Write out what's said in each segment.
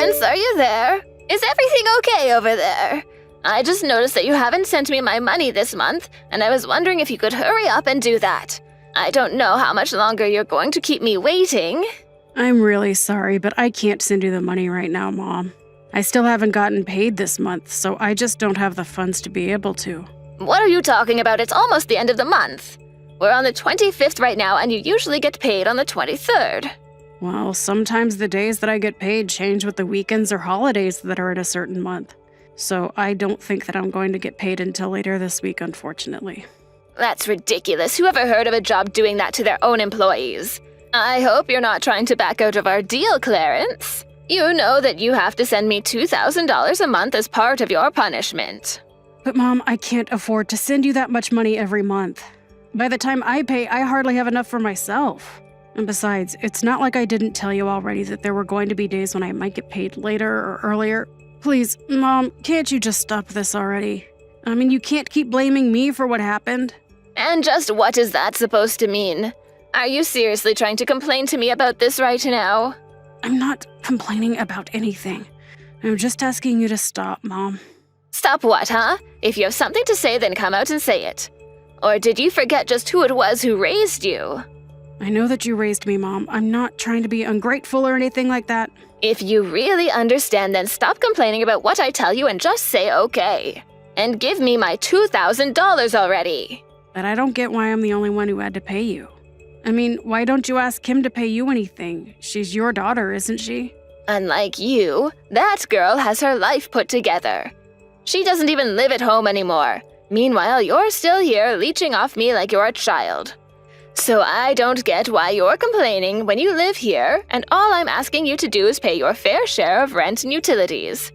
Clarence, are you there? Is everything okay over there? I just noticed that you haven't sent me my money this month, and I was wondering if you could hurry up and do that. I don't know how much longer you're going to keep me waiting. I'm really sorry, but I can't send you the money right now, Mom. I still haven't gotten paid this month, so I just don't have the funds to be able to. What are you talking about? It's almost the end of the month. We're on the 25th right now, and you usually get paid on the 23rd. Well, sometimes the days that I get paid change with the weekends or holidays that are in a certain month. So I don't think that I'm going to get paid until later this week, unfortunately. That's ridiculous. Who ever heard of a job doing that to their own employees? I hope you're not trying to back out of our deal, Clarence. You know that you have to send me $2,000 a month as part of your punishment. But Mom, I can't afford to send you that much money every month. By the time I pay, I hardly have enough for myself. And besides, it's not like I didn't tell you already that there were going to be days when I might get paid later or earlier. Please, Mom, can't you just stop this already? I mean, you can't keep blaming me for what happened. And just what is that supposed to mean? Are you seriously trying to complain to me about this right now? I'm not complaining about anything. I'm just asking you to stop, Mom. Stop what, huh? If you have something to say, then come out and say it. Or did you forget just who it was who raised you? I know that you raised me, Mom. I'm not trying to be ungrateful or anything like that. If you really understand, then stop complaining about what I tell you and just say okay. And give me my $2,000 already. But I don't get why I'm the only one who had to pay you. I mean, why don't you ask Kim to pay you anything? She's your daughter, isn't she? Unlike you, that girl has her life put together. She doesn't even live at home anymore. Meanwhile, you're still here leeching off me like you're a child. So I don't get why you're complaining when you live here, and all I'm asking you to do is pay your fair share of rent and utilities.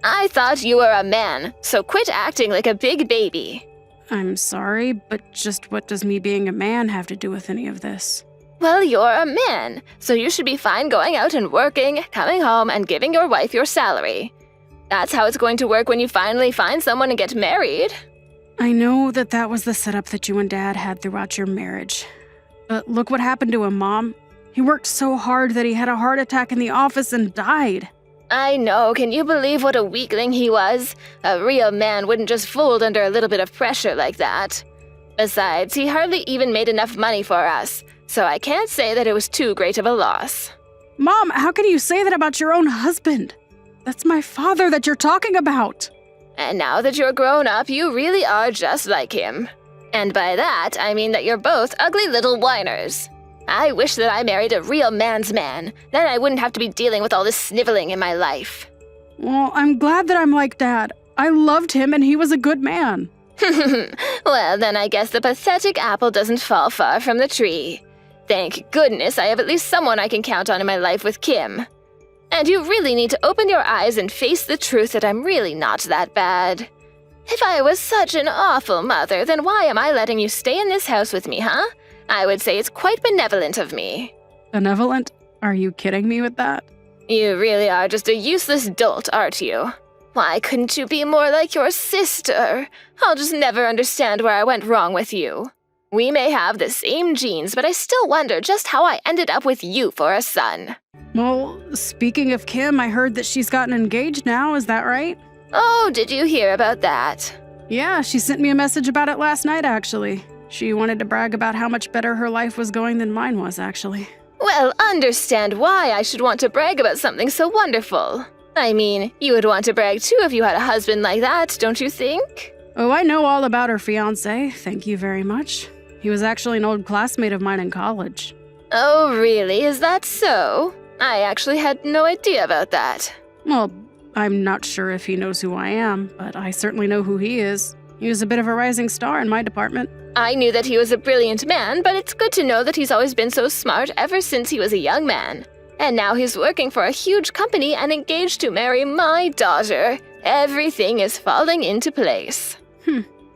I thought you were a man, so quit acting like a big baby. I'm sorry, but just what does me being a man have to do with any of this? Well, you're a man, so you should be fine going out and working, coming home, and giving your wife your salary. That's how it's going to work when you finally find someone and get married. I know that that was the setup that you and Dad had throughout your marriage. But look what happened to him, Mom. He worked so hard that he had a heart attack in the office and died. I know, can you believe what a weakling he was? A real man wouldn't just fold under a little bit of pressure like that. Besides, he hardly even made enough money for us, so I can't say that it was too great of a loss. Mom, how can you say that about your own husband? That's my father that you're talking about. And now that you're grown up, you really are just like him. And by that, I mean that you're both ugly little whiners. I wish that I married a real man's man. Then I wouldn't have to be dealing with all this sniveling in my life. Well, I'm glad that I'm like Dad. I loved him and he was a good man. Well, then I guess the pathetic apple doesn't fall far from the tree. Thank goodness I have at least someone I can count on in my life with Kim. And you really need to open your eyes and face the truth that I'm really not that bad. If I was such an awful mother, then why am I letting you stay in this house with me, huh? I would say it's quite benevolent of me. Benevolent? Are you kidding me with that? You really are just a useless dolt, aren't you? Why couldn't you be more like your sister? I'll just never understand where I went wrong with you. We may have the same genes, but I still wonder just how I ended up with you for a son. Well, speaking of Kim, I heard that she's gotten engaged now, is that right? Oh, did you hear about that? Yeah, she sent me a message about it last night, actually. She wanted to brag about how much better her life was going than mine was, actually. Well, understand why I should want to brag about something so wonderful. I mean, you would want to brag too if you had a husband like that, don't you think? Oh, I know all about her fiancé, thank you very much. He was actually an old classmate of mine in college. Oh, really? Is that so? I actually had no idea about that. Well, I'm not sure if he knows who I am, but I certainly know who he is. He was a bit of a rising star in my department. I knew that he was a brilliant man, but it's good to know that he's always been so smart ever since he was a young man. And now he's working for a huge company and engaged to marry my daughter. Everything is falling into place.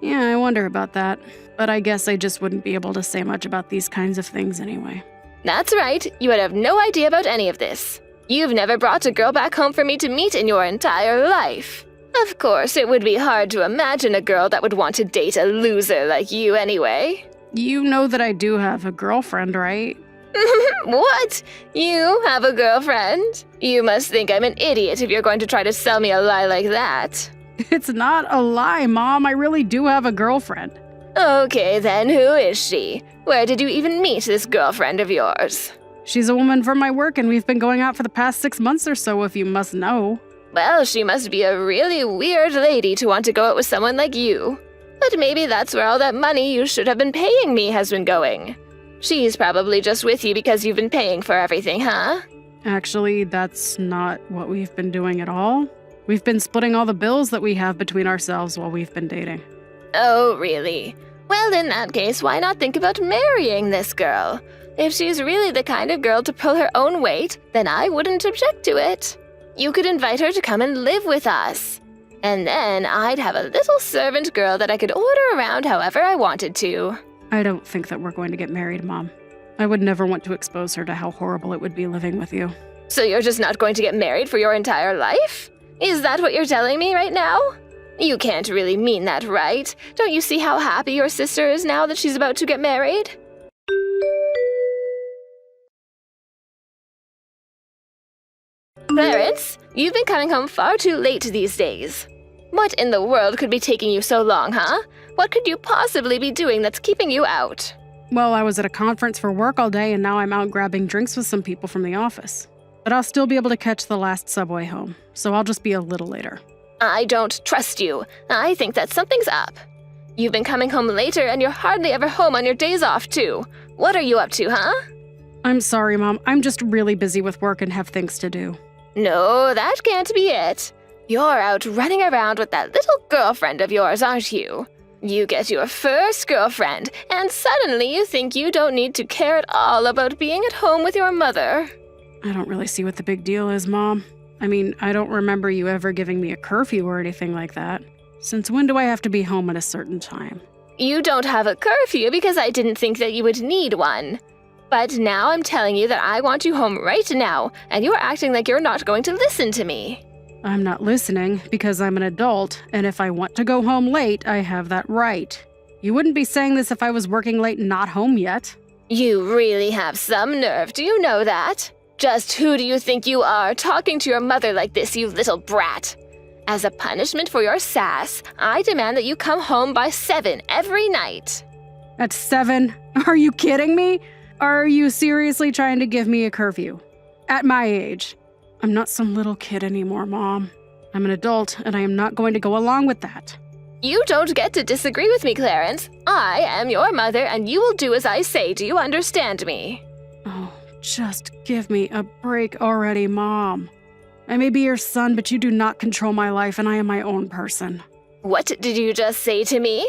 Yeah, I wonder about that. But I guess I just wouldn't be able to say much about these kinds of things anyway. That's right, you would have no idea about any of this. You've never brought a girl back home for me to meet in your entire life. Of course, it would be hard to imagine a girl that would want to date a loser like you anyway. You know that I do have a girlfriend, right? What? You have a girlfriend? You must think I'm an idiot if you're going to try to sell me a lie like that. It's not a lie, Mom. I really do have a girlfriend. Okay, then who is she? Where did you even meet this girlfriend of yours? She's a woman from my work, and we've been going out for the past 6 months or so, if you must know. Well, she must be a really weird lady to want to go out with someone like you. But maybe that's where all that money you should have been paying me has been going. She's probably just with you because you've been paying for everything, huh? Actually, that's not what we've been doing at all. We've been splitting all the bills that we have between ourselves while we've been dating. Oh, really? Well, in that case, why not think about marrying this girl? If she's really the kind of girl to pull her own weight, then I wouldn't object to it. You could invite her to come and live with us. And then I'd have a little servant girl that I could order around however I wanted to. I don't think that we're going to get married, Mom. I would never want to expose her to how horrible it would be living with you. So you're just not going to get married for your entire life? Is that what you're telling me right now? You can't really mean that, right? Don't you see how happy your sister is now that she's about to get married? Clarence, you've been coming home far too late these days. What in the world could be taking you so long, huh? What could you possibly be doing that's keeping you out? Well, I was at a conference for work all day, and now I'm out grabbing drinks with some people from the office. But I'll still be able to catch the last subway home, so I'll just be a little later. I don't trust you. I think that something's up. You've been coming home later, and you're hardly ever home on your days off, too. What are you up to, huh? I'm sorry, Mom. I'm just really busy with work and have things to do. No, that can't be it. You're out running around with that little girlfriend of yours, aren't you? You get your first girlfriend, and suddenly you think you don't need to care at all about being at home with your mother. I don't really see what the big deal is, Mom. I mean, I don't remember you ever giving me a curfew or anything like that. Since when do I have to be home at a certain time? You don't have a curfew because I didn't think that you would need one. But now I'm telling you that I want you home right now, and you're acting like you're not going to listen to me. I'm not listening because I'm an adult, and if I want to go home late, I have that right. You wouldn't be saying this if I was working late and not home yet. You really have some nerve, do you know that? Just who do you think you are, talking to your mother like this, you little brat? As a punishment for your sass, I demand that you come home by 7 every night. At 7? Are you kidding me? Are you seriously trying to give me a curfew? At my age? I'm not some little kid anymore, Mom. I'm an adult, and I am not going to go along with that. You don't get to disagree with me, Clarence. I am your mother, and you will do as I say. Do you understand me? Oh, just give me a break already, Mom. I may be your son, but you do not control my life, and I am my own person. What did you just say to me?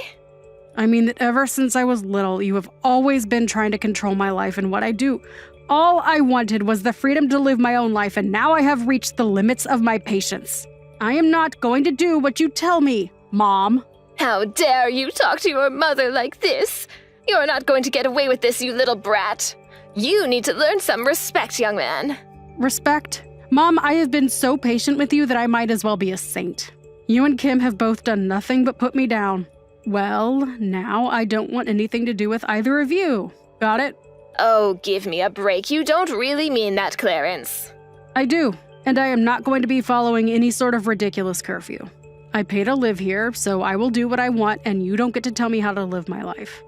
I mean that ever since I was little, you have always been trying to control my life and what I do. All I wanted was the freedom to live my own life, and now I have reached the limits of my patience. I am not going to do what you tell me, Mom. How dare you talk to your mother like this? You're not going to get away with this, you little brat. You need to learn some respect, young man. Respect? Mom, I have been so patient with you that I might as well be a saint. You and Kim have both done nothing but put me down. Well, now I don't want anything to do with either of you. Got it? Oh, give me a break. You don't really mean that, Clarence. I do, and I am not going to be following any sort of ridiculous curfew. I pay to live here, so I will do what I want, and you don't get to tell me how to live my life.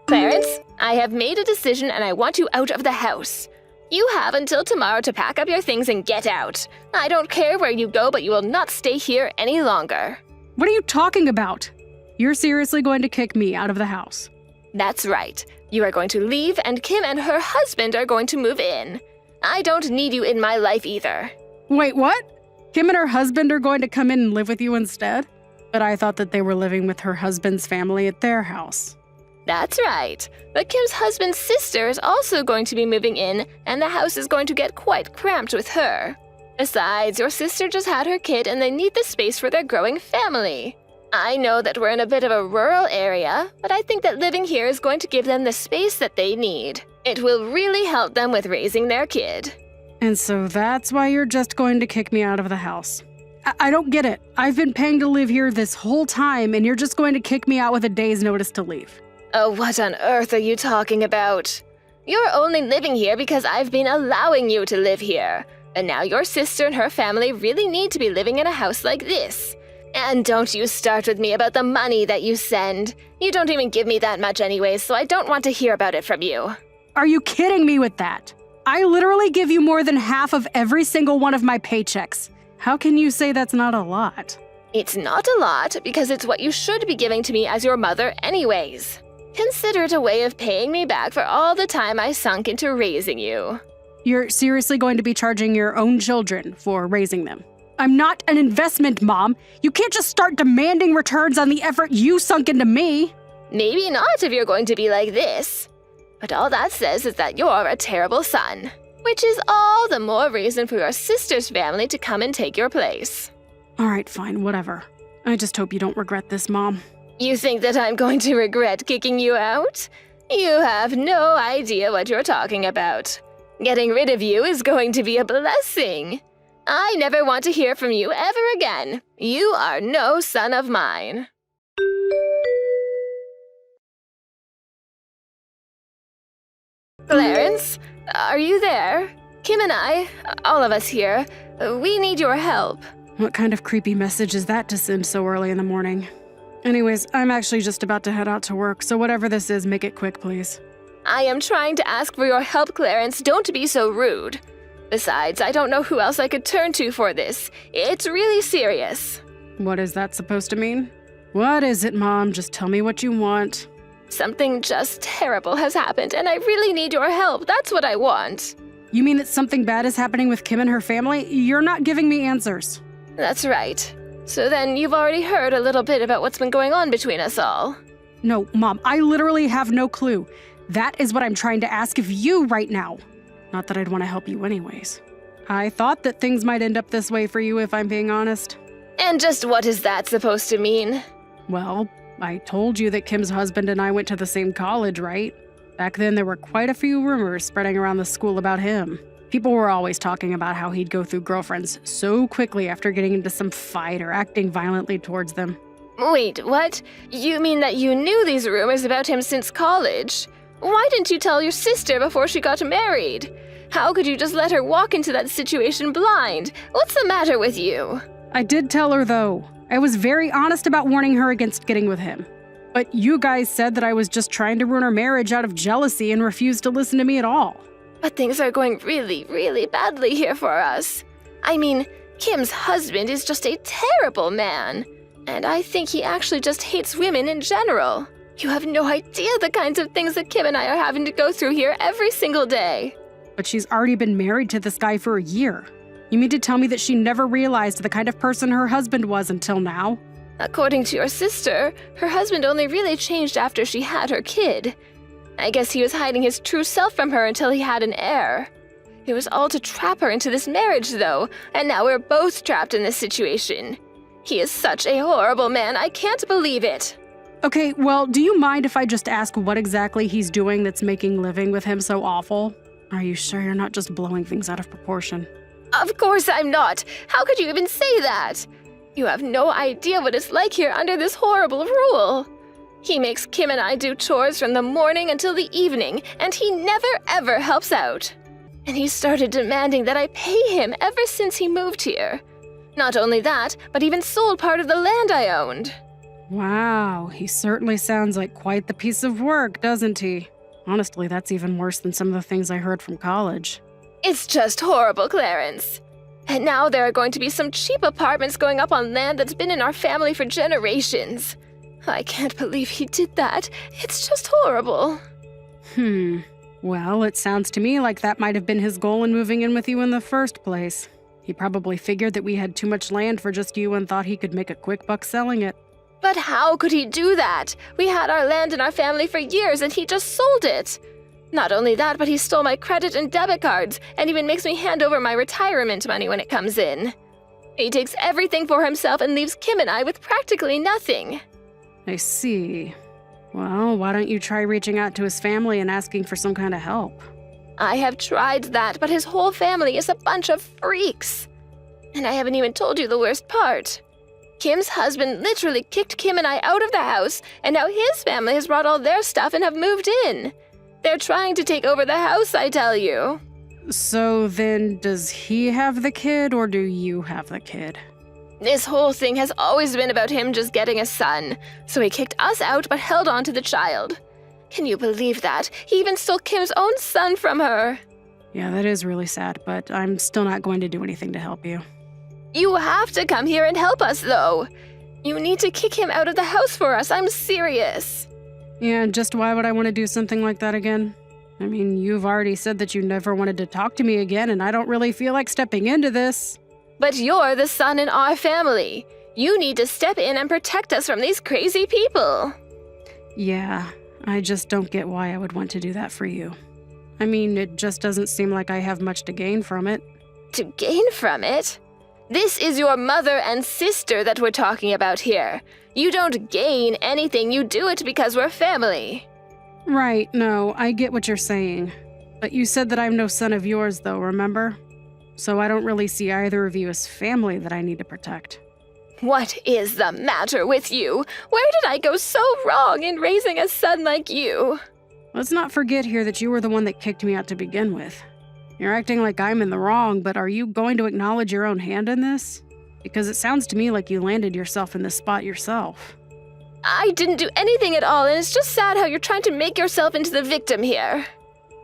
Clarence, I have made a decision and I want you out of the house. You have until tomorrow to pack up your things and get out. I don't care where you go, but you will not stay here any longer. What are you talking about? You're seriously going to kick me out of the house? That's right. You are going to leave, and Kim and her husband are going to move in. I don't need you in my life either. Wait, what? Kim and her husband are going to come in and live with you instead? But I thought that they were living with her husband's family at their house. That's right. But Kim's husband's sister is also going to be moving in, and the house is going to get quite cramped with her. Besides, your sister just had her kid and they need the space for their growing family. I know that we're in a bit of a rural area, but I think that living here is going to give them the space that they need. It will really help them with raising their kid. And so that's why you're just going to kick me out of the house. I don't get it. I've been paying to live here this whole time, and you're just going to kick me out with a day's notice to leave. Oh, what on earth are you talking about? You're only living here because I've been allowing you to live here. And now your sister and her family really need to be living in a house like this. And don't you start with me about the money that you send. You don't even give me that much anyways, so I don't want to hear about it from you. Are you kidding me with that? I literally give you more than half of every single one of my paychecks. How can you say that's not a lot? It's not a lot because it's what you should be giving to me as your mother anyways. Consider it a way of paying me back for all the time I sunk into raising you. You're seriously going to be charging your own children for raising them? I'm not an investment, Mom. You can't just start demanding returns on the effort you sunk into me. Maybe not if you're going to be like this. But all that says is that you're a terrible son. Which is all the more reason for your sister's family to come and take your place. All right, fine, whatever. I just hope you don't regret this, Mom. You think that I'm going to regret kicking you out? You have no idea what you're talking about. Getting rid of you is going to be a blessing. I never want to hear from you ever again. You are no son of mine. Clarence, are you there? Kim and I, all of us here, we need your help. What kind of creepy message is that to send so early in the morning? Anyways, I'm actually just about to head out to work, so whatever this is, make it quick, please. I am trying to ask for your help, Clarence. Don't be so rude. Besides, I don't know who else I could turn to for this. It's really serious. What is that supposed to mean? What is it, Mom? Just tell me what you want. Something just terrible has happened, and I really need your help. That's what I want. You mean that something bad is happening with Kim and her family? You're not giving me answers. That's right. So then you've already heard a little bit about what's been going on between us all. No, Mom, I literally have no clue. That is what I'm trying to ask of you right now. Not that I'd want to help you anyways. I thought that things might end up this way for you if I'm being honest. And just what is that supposed to mean? Well, I told you that Kim's husband and I went to the same college, right? Back then there were quite a few rumors spreading around the school about him. People were always talking about how he'd go through girlfriends so quickly after getting into some fight or acting violently towards them. Wait, what? You mean that you knew these rumors about him since college? Why didn't you tell your sister before she got married? How could you just let her walk into that situation blind? What's the matter with you? I did tell her, though. I was very honest about warning her against getting with him. But you guys said that I was just trying to ruin our marriage out of jealousy and refused to listen to me at all. But things are going really, really badly here for us. I mean, Kim's husband is just a terrible man. And I think he actually just hates women in general. You have no idea the kinds of things that Kim and I are having to go through here every single day. But she's already been married to this guy for a year. You mean to tell me that she never realized the kind of person her husband was until now? According to your sister, her husband only really changed after she had her kid. I guess he was hiding his true self from her until he had an heir. It was all to trap her into this marriage, though, and now we're both trapped in this situation. He is such a horrible man, I can't believe it. Okay, well, do you mind if I just ask what exactly he's doing that's making living with him so awful? Are you sure you're not just blowing things out of proportion? Of course I'm not. How could you even say that? You have no idea what it's like here under this horrible rule. He makes Kim and I do chores from the morning until the evening, and he never ever helps out. And he started demanding that I pay him ever since he moved here. Not only that, but even sold part of the land I owned. Wow, he certainly sounds like quite the piece of work, doesn't he? Honestly, that's even worse than some of the things I heard from college. It's just horrible, Clarence. And now there are going to be some cheap apartments going up on land that's been in our family for generations. I can't believe he did that. It's just horrible. Well, it sounds to me like that might have been his goal in moving in with you in the first place. He probably figured that we had too much land for just you and thought he could make a quick buck selling it. But how could he do that? We had our land in our family for years and he just sold it. Not only that, but he stole my credit and debit cards and even makes me hand over my retirement money when it comes in. He takes everything for himself and leaves Kim and I with practically nothing. I see. Well, why don't you try reaching out to his family and asking for some kind of help? I have tried that, but his whole family is a bunch of freaks. And I haven't even told you the worst part. Kim's husband literally kicked Kim and I out of the house, and now his family has brought all their stuff and have moved in. They're trying to take over the house, I tell you. So then, does he have the kid or do you have the kid? This whole thing has always been about him just getting a son, so he kicked us out but held on to the child. Can you believe that? He even stole Kim's own son from her. Yeah, that is really sad, but I'm still not going to do anything to help you. You have to come here and help us, though. You need to kick him out of the house for us. I'm serious. Yeah, just why would I want to do something like that again? I mean, you've already said that you never wanted to talk to me again, and I don't really feel like stepping into this. But you're the son in our family. You need to step in and protect us from these crazy people. Yeah, I just don't get why I would want to do that for you. I mean, it just doesn't seem like I have much to gain from it. To gain from it? This is your mother and sister that we're talking about here. You don't gain anything, you do it because we're family. Right, no, I get what you're saying. But you said that I'm no son of yours, though, remember? So I don't really see either of you as family that I need to protect. What is the matter with you? Where did I go so wrong in raising a son like you? Let's not forget here that you were the one that kicked me out to begin with. You're acting like I'm in the wrong, but are you going to acknowledge your own hand in this? Because it sounds to me like you landed yourself in this spot yourself. I didn't do anything at all, and it's just sad how you're trying to make yourself into the victim here.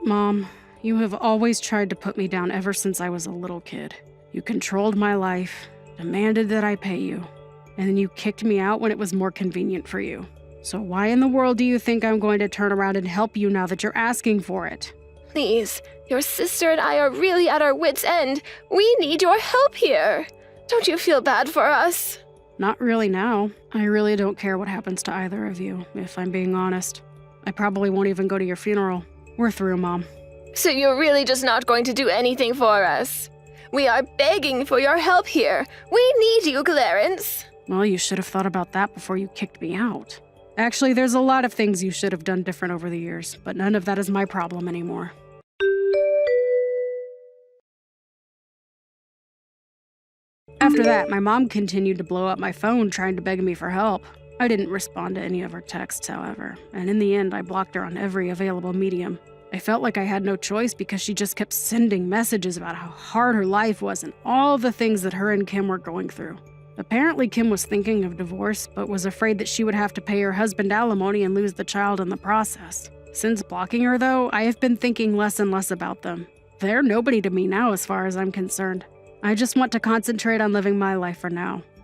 Mom, you have always tried to put me down ever since I was a little kid. You controlled my life, demanded that I pay you, and then you kicked me out when it was more convenient for you. So why in the world do you think I'm going to turn around and help you now that you're asking for it? Please, your sister and I are really at our wits' end. We need your help here. Don't you feel bad for us? Not really now. I really don't care what happens to either of you, if I'm being honest. I probably won't even go to your funeral. We're through, Mom. So you're really just not going to do anything for us? We are begging for your help here. We need you, Clarence. Well, you should have thought about that before you kicked me out. Actually, there's a lot of things you should have done different over the years, but none of that is my problem anymore. After that, my mom continued to blow up my phone trying to beg me for help. I didn't respond to any of her texts, however, and in the end, I blocked her on every available medium. I felt like I had no choice because she just kept sending messages about how hard her life was and all the things that her and Kim were going through. Apparently, Kim was thinking of divorce, but was afraid that she would have to pay her husband alimony and lose the child in the process. Since blocking her, though, I have been thinking less and less about them. They're nobody to me now as far as I'm concerned. I just want to concentrate on living my life for now.